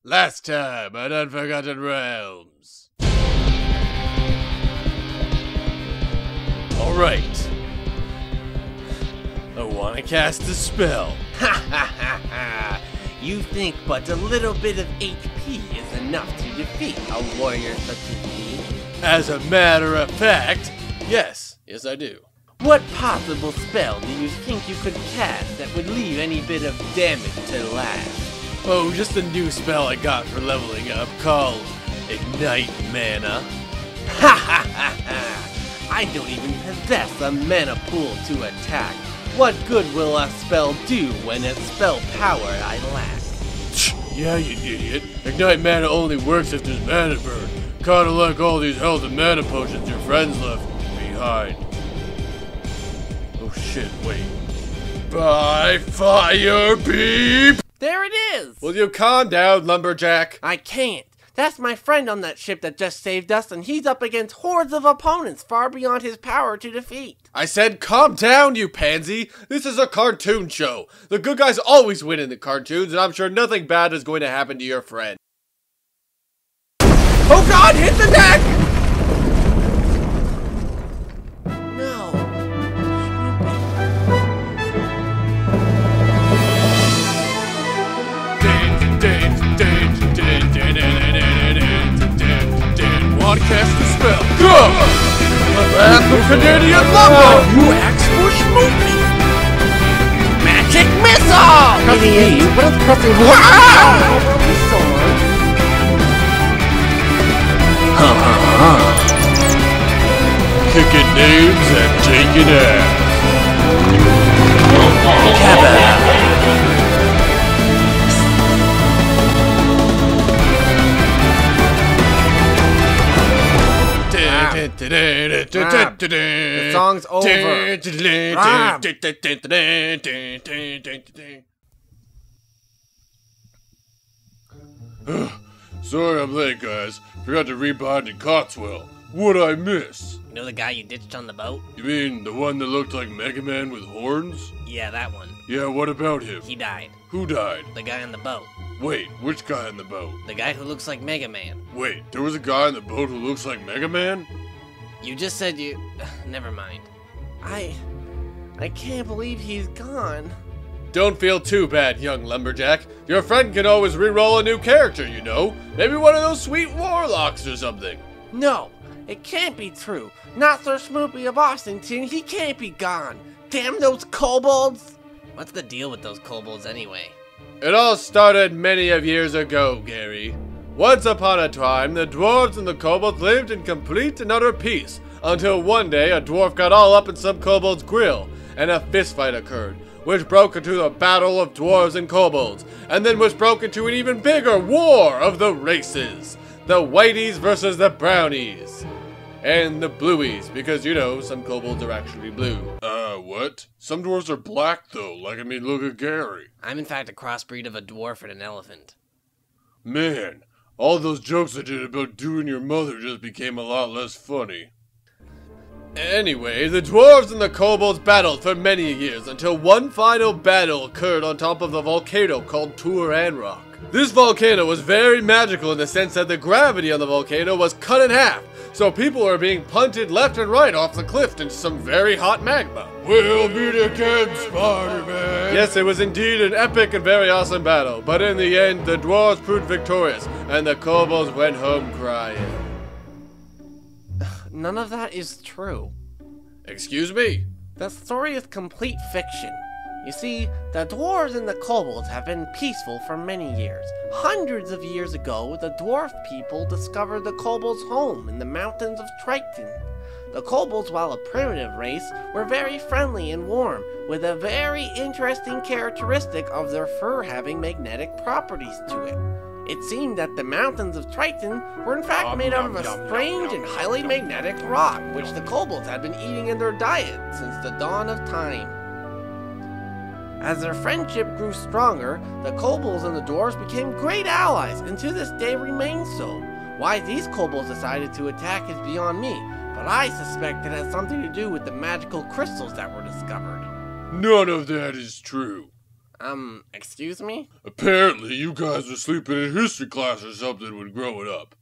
Last time on Unforgotten Realms. Alright. I want to cast a spell. Ha ha ha ha! You think but a little bit of HP is enough to defeat a warrior such as me? As a matter of fact, yes. Yes, I do. What possible spell do you think you could cast that would leave any bit of damage to last? Oh, just a new spell I got for leveling up called Ignite Mana. Ha ha ha ha! I don't even possess a mana pool to attack. What good will a spell do when its spell power I lack? Yeah, you idiot. Ignite Mana only works if there's mana burn. Kinda like all these health and mana potions your friends left behind. Oh shit, wait. By fire, beep! There it is! Will you calm down, lumberjack? I can't. That's my friend on that ship that just saved us, and he's up against hordes of opponents far beyond his power to defeat. I said calm down, you pansy! This is a cartoon show. The good guys always win in the cartoons, and I'm sure nothing bad is going to happen to your friend. Oh god, hit the deck! No. Want to cast the spell? Go! The Canadian lumber! You asked for Schmoopy! Magic missile! Idiot! What is pressing Kicking names and taking ass. The song's over. Sorry I'm late, guys. Forgot to rebind in Cotswell. What'd I miss? You know the guy you ditched on the boat? You mean the one that looked like Mega Man with horns? Yeah, that one. Yeah, what about him? He died. Who died? The guy on the boat. Wait, which guy on the boat? The guy who looks like Mega Man. Wait, there was a guy on the boat who looks like Mega Man? You just said you... Never mind. I can't believe he's gone. Don't feel too bad, young lumberjack. Your friend can always re-roll a new character, you know. Maybe one of those sweet warlocks or something. No, it can't be true. Not Sir Schmoopy of Ossington. He can't be gone. Damn those kobolds! What's the deal with those kobolds anyway? It all started many of years ago, Gary. Once upon a time, the dwarves and the kobolds lived in complete and utter peace, until one day a dwarf got all up in some kobold's grill, and a fistfight occurred, which broke into the battle of dwarves and kobolds, and then which broke into an even bigger war of the races. The whiteys versus the brownies. And the blueies, because, you know, some kobolds are actually blue. What? Some dwarves are black, though. Like, I mean, look at Gary. I'm in fact a crossbreed of a dwarf and an elephant. Man, all those jokes I did about doing your mother just became a lot less funny. Anyway, the dwarves and the kobolds battled for many years until one final battle occurred on top of the volcano called Turanrock. This volcano was very magical in the sense that the gravity on the volcano was cut in half, so people were being punted left and right off the cliff into some very hot magma. We'll meet again, Spider-Man! Yes, it was indeed an epic and very awesome battle, but in the end, the dwarves proved victorious, and the kobolds went home crying. None of that is true. Excuse me? The story is complete fiction. You see, the dwarves and the kobolds have been peaceful for many years. Hundreds of years ago, the dwarf people discovered the kobolds' home in the mountains of Triton. The kobolds, while a primitive race, were very friendly and warm, with a very interesting characteristic of their fur having magnetic properties to it. It seemed that the mountains of Triton were in fact made out of a strange and highly magnetic rock, which the kobolds had been eating in their diet since the dawn of time. As their friendship grew stronger, the kobolds and the dwarves became great allies, and to this day remain so. Why these kobolds decided to attack is beyond me, but I suspect it has something to do with the magical crystals that were discovered. None of that is true. Excuse me? Apparently, you guys were sleeping in history class or something when growing up.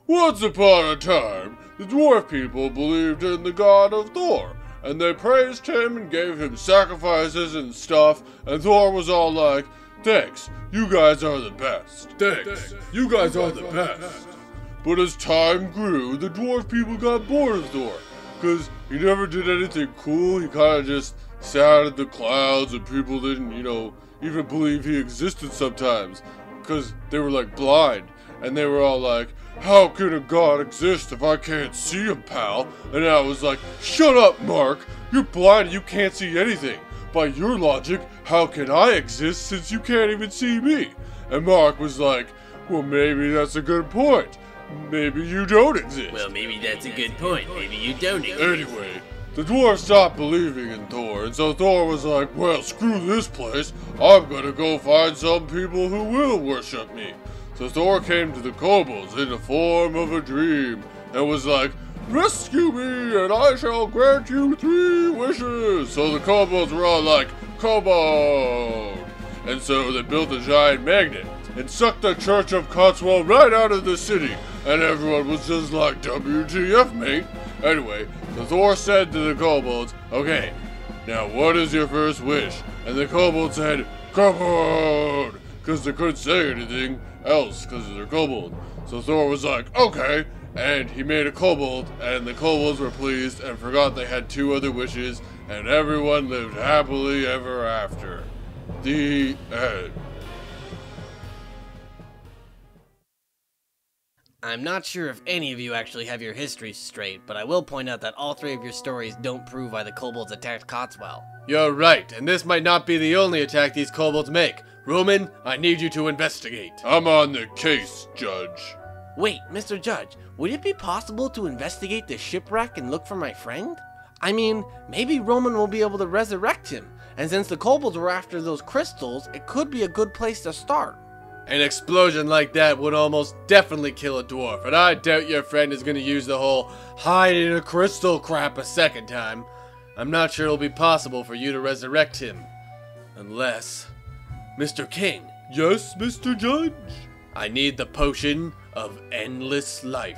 Once upon a time, the dwarf people believed in the god of Thor, and they praised him and gave him sacrifices and stuff, and Thor was all like, "Thanks, you guys are the best. Thanks, you guys are the best." But as time grew, the dwarf people got bored of Thor, because he never did anything cool. He kind of just sat in the clouds, and people didn't, even believe he existed sometimes, because they were like blind, and they were all like, "How can a god exist if I can't see him, pal?" And I was like, "Shut up, Mark, you're blind and you can't see anything. By your logic, how can I exist since you can't even see me?" And Mark was like, "Well, maybe that's a good point. Maybe you don't exist." Well, maybe that's a good point. Maybe you don't exist. Anyway, the dwarf stopped believing in Thor, and so Thor was like, "Well, screw this place. I'm gonna go find some people who will worship me." So Thor came to the kobolds in the form of a dream, and was like, "Rescue me, and I shall grant you 3 wishes." So the kobolds were all like, "Kobold!" And so they built a giant magnet, and sucked the Church of Cotswold right out of the city, and everyone was just like, "WTF, mate?" Anyway, so Thor said to the kobolds, "Okay, now what is your first wish?" And the kobolds said, "Kobold!" because they couldn't say anything else because they're kobold. So Thor was like, "Okay," and he made a kobold, and the kobolds were pleased and forgot they had 2 other wishes, and everyone lived happily ever after. The end. I'm not sure if any of you actually have your histories straight, but I will point out that all 3 of your stories don't prove why the kobolds attacked Cotswell. You're right, and this might not be the only attack these kobolds make. Roman, I need you to investigate. I'm on the case, Judge. Wait, Mr. Judge, would it be possible to investigate the shipwreck and look for my friend? I mean, maybe Roman will be able to resurrect him, and since the kobolds were after those crystals, it could be a good place to start. An explosion like that would almost definitely kill a dwarf, and I doubt your friend is going to use the whole hide in a crystal crap a second time. I'm not sure it'll be possible for you to resurrect him. Unless... Mr. King. Yes, Mr. Judge? I need the potion of endless life.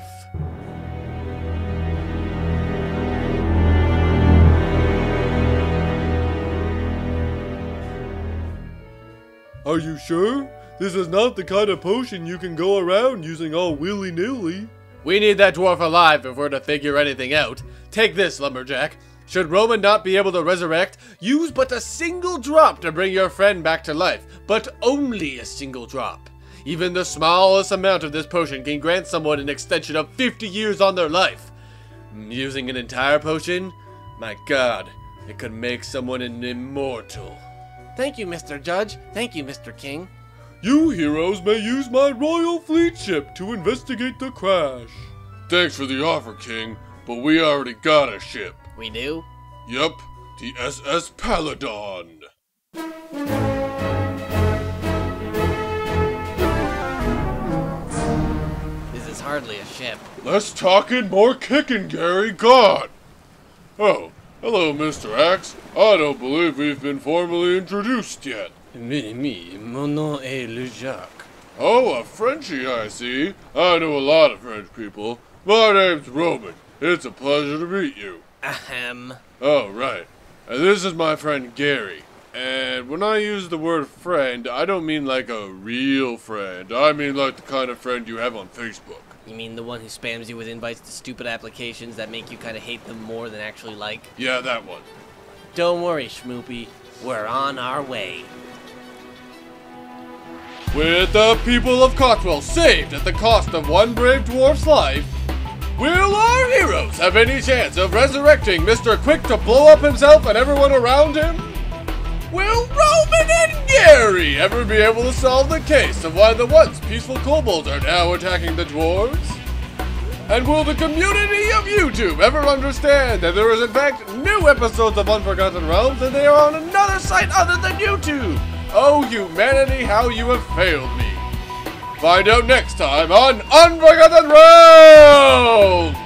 Are you sure? This is not the kind of potion you can go around using all willy-nilly. We need that dwarf alive if we're to figure anything out. Take this, lumberjack. Should Roman not be able to resurrect, use but a single drop to bring your friend back to life, but only a single drop. Even the smallest amount of this potion can grant someone an extension of 50 years on their life. Using an entire potion? My god, it could make someone an immortal. Thank you, Mr. Judge. Thank you, Mr. King. You heroes may use my royal fleet ship to investigate the crash. Thanks for the offer, King, but we already got a ship. We do? Yup, the SS Paladon. This is hardly a ship. Less talking, more kicking, Gary. God. Oh, hello, Mr. Axe. I don't believe we've been formally introduced yet. Mon nom est le Jacques. Oh, a Frenchie, I see. I know a lot of French people. My name's Roman. It's a pleasure to meet you. Ahem. Oh, right. And this is my friend Gary. And when I use the word friend, I don't mean like a real friend. I mean like the kind of friend you have on Facebook. You mean the one who spams you with invites to stupid applications that make you kind of hate them more than actually like? Yeah, that one. Don't worry, Schmoopy. We're on our way. With the people of Cotswold saved at the cost of one brave dwarf's life, will our heroes have any chance of resurrecting Mr. Quick to blow up himself and everyone around him? Will Roman and Gary ever be able to solve the case of why the once peaceful kobolds are now attacking the dwarves? And will the community of YouTube ever understand that there is in fact new episodes of Unforgotten Realms and they are on another site other than YouTube? Oh, humanity, how you have failed me. Find out next time on Unforgotten Realms!